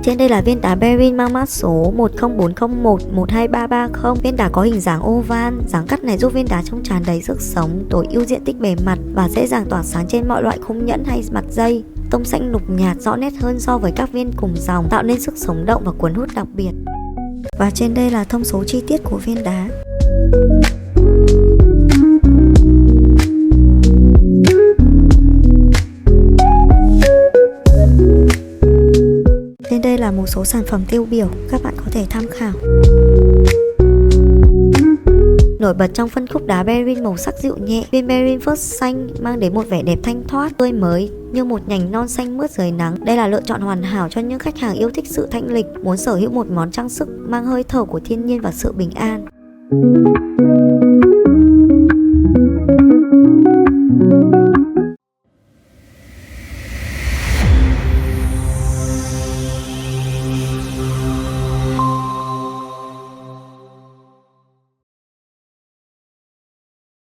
Trên đây là viên đá beryl mang mã số 10401 12330. Viên đá có hình dáng oval, dáng cắt này giúp viên đá trông tràn đầy sức sống, tối ưu diện tích bề mặt và dễ dàng tỏa sáng trên mọi loại khung nhẫn hay mặt dây. Tông xanh lục nhạt rõ nét hơn so với các viên cùng dòng, tạo nên sức sống động và cuốn hút đặc biệt. Và trên đây là thông số chi tiết của viên đá. Trên đây là một số sản phẩm tiêu biểu các bạn có thể tham khảo. Nổi bật trong phân khúc đá beryl màu sắc dịu nhẹ, viên beryl First xanh mang đến một vẻ đẹp thanh thoát, tươi mới như một nhành non xanh mướt dưới nắng. Đây là lựa chọn hoàn hảo cho những khách hàng yêu thích sự thanh lịch, muốn sở hữu một món trang sức mang hơi thở của thiên nhiên và sự bình an.